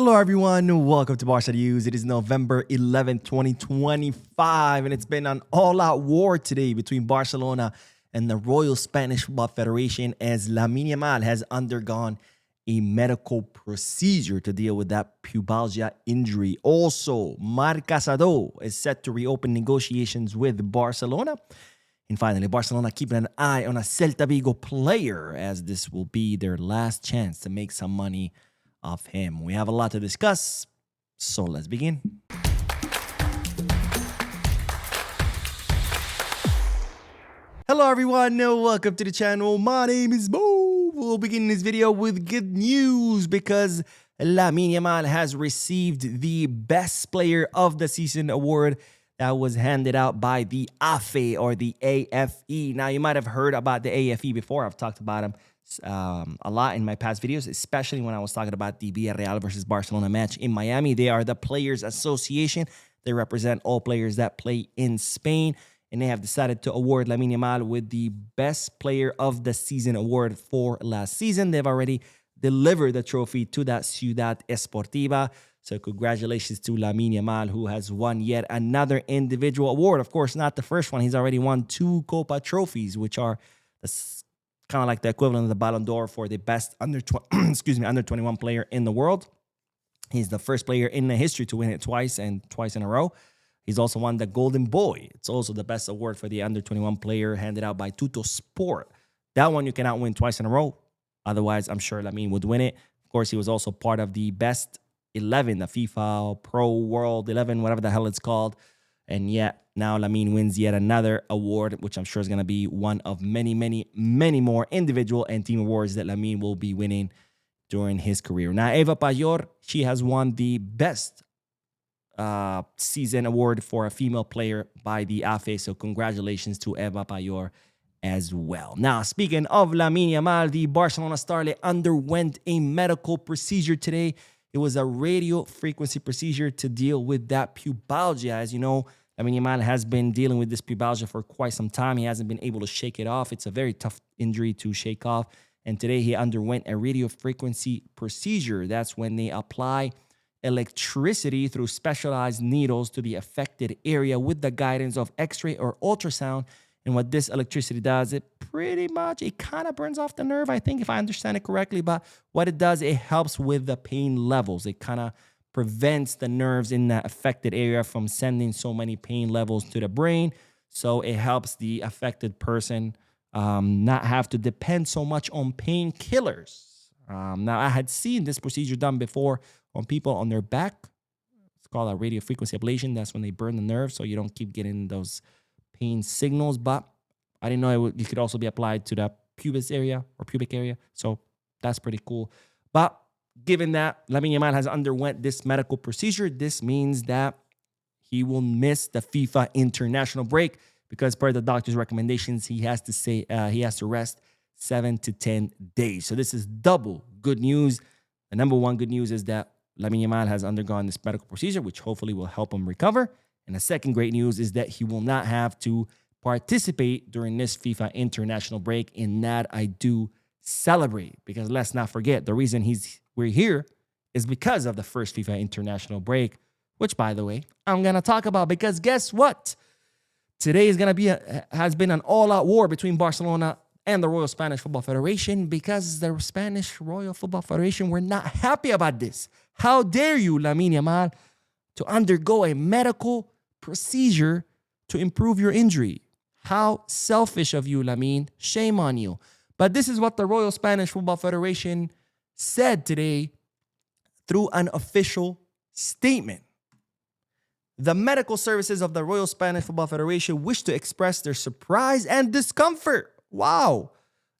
Hello, everyone. Welcome to Barca News. It is November 11th, 2025, and it's been an all-out war today between Barcelona and the Royal Spanish Football Federation as Lamine Yamal has undergone a medical procedure to deal with that pubalgia injury. Also, Marca is set to reopen negotiations with Barcelona. And finally, Barcelona keeping an eye on a Celta Vigo player as this will be their last chance to make some money off him. We have a lot to discuss, so let's begin. Hello everyone, welcome to the channel. My name is Mo. We'll begin this video with good news because Lamine Yamal has received the Best Player of the Season award that was handed out by the AFE or the AFE. Now, you might have heard about the AFE before. I've talked about him a lot in my past videos, especially when I was talking about the Villarreal versus Barcelona match in Miami. They are the Players Association. They represent all players that play in Spain, and they have decided to award Lamine Yamal with the Best Player of the Season award for last season. They've already delivered the trophy to that Ciudad Esportiva. So congratulations to Lamine Yamal, who has won yet another individual award. Of course, not the first one. He's already won 2 Copa trophies, which are kind of like the equivalent of the Ballon d'Or for the best under 21 player in the world. He's the first player in the history to win it twice and twice in a row. He's also won the Golden Boy. It's also the best award for the under 21 player handed out by Tutto Sport. That one you cannot win twice in a row. Otherwise, I'm sure Lamine would win it. Of course, he was also part of the best 11, the FIFA Pro World 11, whatever the hell it's called. And yet now Lamine wins yet another award, which I'm sure is going to be one of many, many, many more individual and team awards that Lamine will be winning during his career. Now, Eva Payor, she has won the best season award for a female player by the AFE. So congratulations to Eva Payor as well. Now, speaking of Lamine Yamal, the Barcelona starlet underwent a medical procedure today. It was a radio frequency procedure to deal with that pubalgia. As you know, Lamine Yamal has been dealing with this pubalgia for quite some time. He hasn't been able to shake it off. It's a very tough injury to shake off. And today he underwent a radio frequency procedure. That's when they apply electricity through specialized needles to the affected area with the guidance of X-ray or ultrasound. And what this electricity does, it kind of burns off the nerve, I think, if I understand it correctly. But what it does, it helps with the pain levels. It kind of prevents the nerves in that affected area from sending so many pain levels to the brain. So it helps the affected person not have to depend so much on painkillers. Now, I had seen this procedure done before on people on their back. It's called a radio frequency ablation. That's when they burn the nerve so you don't keep getting those pain signals. But I didn't know it could also be applied to the pubis area or pubic area. So that's pretty cool. But given that Lamine Yamal has underwent this medical procedure, this means that he will miss the FIFA international break because per the doctor's recommendations, he has to rest 7 to 10 days. So this is double good news. The number one good news is that Lamine Yamal has undergone this medical procedure, which hopefully will help him recover. And the second great news is that he will not have to participate during this FIFA international break. And that I do celebrate, because let's not forget, the reason we're here is because of the first FIFA international break, which, by the way, I'm going to talk about, because guess what? Today has been an all-out war between Barcelona and the Royal Spanish Football Federation, because the Spanish Royal Football Federation were not happy about this. How dare you, Lamine Yamal, to undergo a medical procedure to improve your injury? How selfish of you, Lamine. Shame on you. But this is what the Royal Spanish Football Federation said today through an official statement. The medical services of the Royal Spanish Football Federation wish to express their surprise and discomfort. Wow.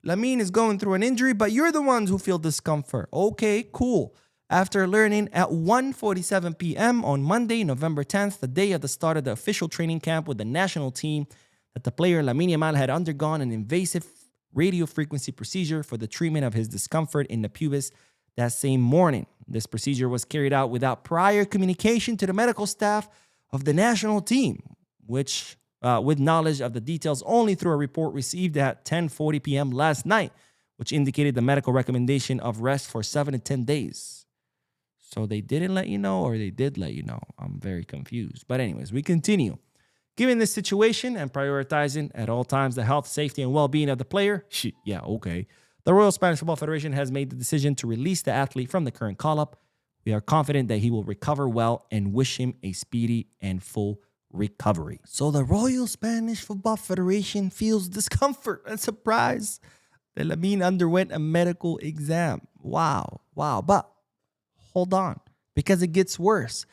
Lamine is going through an injury, but you're the ones who feel discomfort. Okay, cool. After learning at 1:47 p.m. on Monday, November 10th, the day of the start of the official training camp with the national team, that the player Lamine Yamal had undergone an invasive radio frequency procedure for the treatment of his discomfort in the pubis that same morning. This procedure was carried out without prior communication to the medical staff of the national team, which with knowledge of the details only through a report received at 10:40 p.m. last night, which indicated the medical recommendation of rest for 7 to 10 days. So they didn't let you know, or they did let you know? I'm very confused. But anyways, we continue. Given this situation and prioritizing at all times the health, safety, and well-being of the player, yeah, okay. The Royal Spanish Football Federation has made the decision to release the athlete from the current call-up. We are confident that he will recover well and wish him a speedy and full recovery. So the Royal Spanish Football Federation feels discomfort and surprise that Lamine underwent a medical exam. Wow. But hold on, because it gets worse.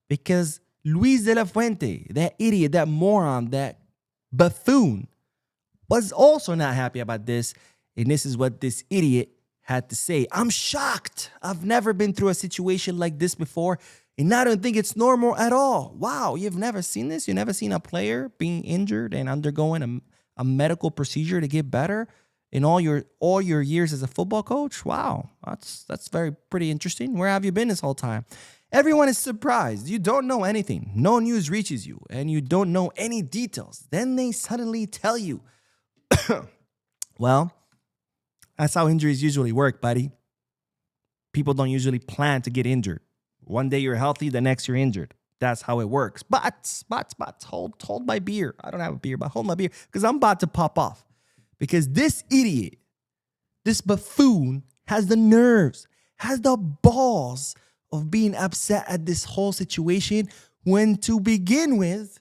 Because Luis de la Fuente, that idiot, that moron, that buffoon, was also not happy about this. And this is what this idiot had to say. I'm shocked. I've never been through a situation like this before, and I don't think it's normal at all. Wow, you've never seen this? You've never seen a player being injured and undergoing a medical procedure to get better in all your years as a football coach? Wow, that's pretty interesting. Where have you been this whole time? Everyone is surprised. You don't know anything. No news reaches you, and you don't know any details. Then they suddenly tell you. Well, that's how injuries usually work, buddy. People don't usually plan to get injured. One day you're healthy, the next you're injured. That's how it works. But hold my beer. I don't have a beer, but hold my beer because I'm about to pop off. Because this idiot, this buffoon, has the nerves, has the balls of being upset at this whole situation when, to begin with,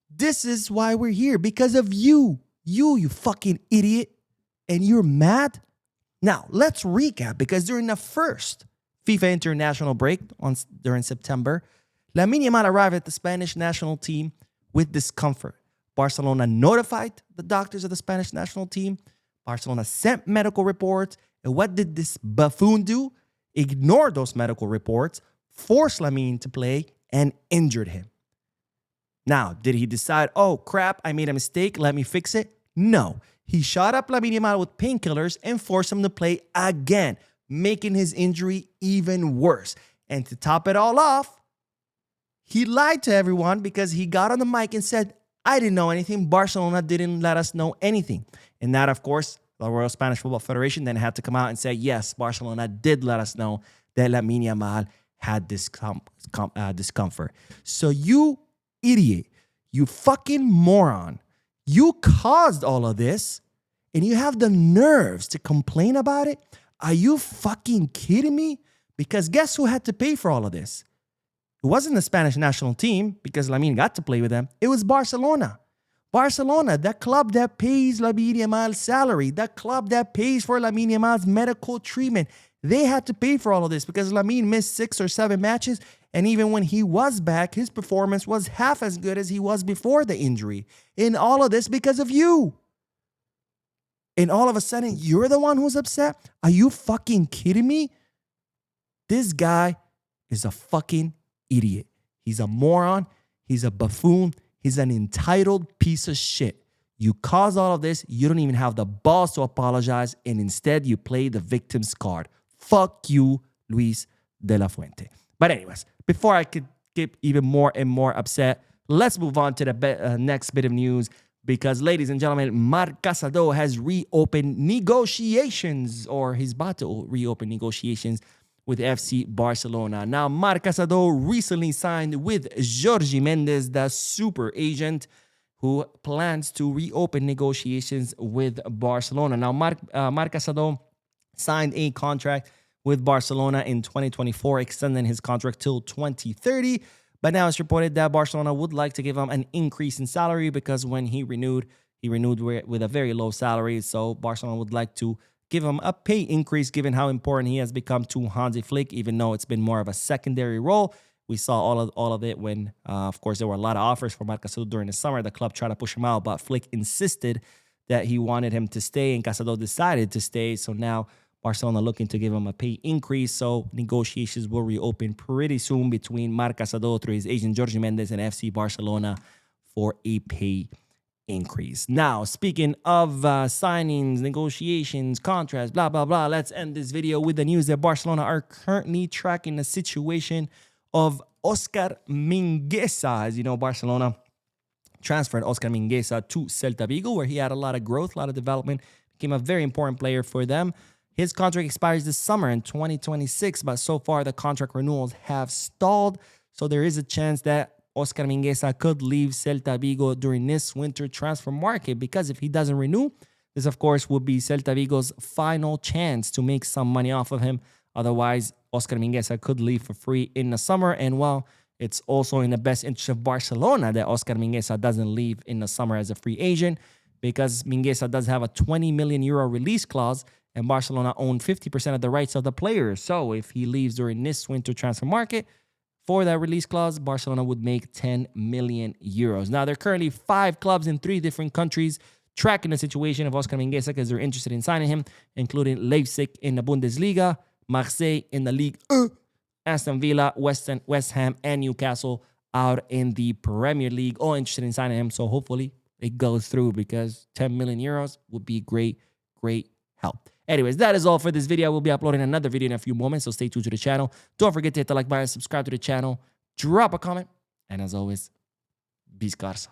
this is why we're here. Because of you. You fucking idiot. And you're mad? Now, let's recap, because during the first FIFA international break during September, Lamine Yamal arrived at the Spanish national team with discomfort. Barcelona notified the doctors of the Spanish national team. Barcelona sent medical reports. And what did this buffoon do? Ignored those medical reports, forced Lamine to play, and injured him. Now, did he decide, oh, crap, I made a mistake, let me fix it? No. He shot up Lamine Yamal with painkillers and forced him to play again, making his injury even worse. And to top it all off, he lied to everyone because he got on the mic and said, I didn't know anything. Barcelona didn't let us know anything. And that, of course, the Royal Spanish Football Federation then had to come out and say, yes, Barcelona did let us know that Lamine Yamal had this discomfort. So you idiot, you fucking moron, you caused all of this, and you have the nerves to complain about it? Are you fucking kidding me? Because guess who had to pay for all of this? It wasn't the Spanish national team, because Lamine got to play with them. It was Barcelona. Barcelona, that club that pays Lamine Yamal's salary, that club that pays for Lamine Yamal's medical treatment. They had to pay for all of this because Lamine missed 6 or 7 matches. And even when he was back, his performance was half as good as he was before the injury. And all of this because of you. And all of a sudden, you're the one who's upset? Are you fucking kidding me? This guy is a fucking idiot. He's a moron. He's a buffoon. He's an entitled piece of shit. You caused all of this. You don't even have the balls to apologize. And instead, you play the victim's card. Fuck you, Luis de la Fuente. But anyways, before I could get even more and more upset, let's move on to the next bit of news. Because, ladies and gentlemen, Marc Casado has reopened negotiations, or he's about to reopen negotiations with FC Barcelona. Now, Marc Casado recently signed with Jorge Mendes, the super agent, who plans to reopen negotiations with Barcelona. Now, Marc Casado signed a contract with Barcelona in 2024, extending his contract till 2030. But now it's reported that Barcelona would like to give him an increase in salary because when he renewed with a very low salary. So Barcelona would like to give him a pay increase given how important he has become to Hansi Flick, even though it's been more of a secondary role. We saw all of it when, of course, there were a lot of offers for Marc Casado during the summer. The club tried to push him out, but Flick insisted that he wanted him to stay, and Casado decided to stay. So now Barcelona looking to give him a pay increase, so negotiations will reopen pretty soon between Marc Casado through his agent Jorge Mendes and FC Barcelona for a pay increase. Now, speaking of signings, negotiations, contracts, blah, blah, blah, let's end this video with the news that Barcelona are currently tracking the situation of Oscar Mingueza. As you know, Barcelona transferred Oscar Mingueza to Celta Vigo, where he had a lot of growth, a lot of development, became a very important player for them. His contract expires this summer in 2026, but so far the contract renewals have stalled. So there is a chance that Oscar Mingueza could leave Celta Vigo during this winter transfer market, because if he doesn't renew, this of course would be Celta Vigo's final chance to make some money off of him. Otherwise, Oscar Mingueza could leave for free in the summer. And well, it's also in the best interest of Barcelona that Oscar Mingueza doesn't leave in the summer as a free agent, because Mingueza does have a 20 million euro release clause, and Barcelona own 50% of the rights of the player. So if he leaves during this winter transfer market, for that release clause, Barcelona would make 10 million euros. Now, there are currently 5 clubs in 3 different countries tracking the situation of Oscar Mingueza because they're interested in signing him, including Leipzig in the Bundesliga, Marseille in the Ligue 1, Aston Villa, West Ham, and Newcastle out in the Premier League, all interested in signing him. So hopefully it goes through, because 10 million euros would be great help. Anyways, that is all for this video. We'll be uploading another video in a few moments, so stay tuned to the channel. Don't forget to hit the like button, subscribe to the channel, drop a comment, and as always, be scarsa.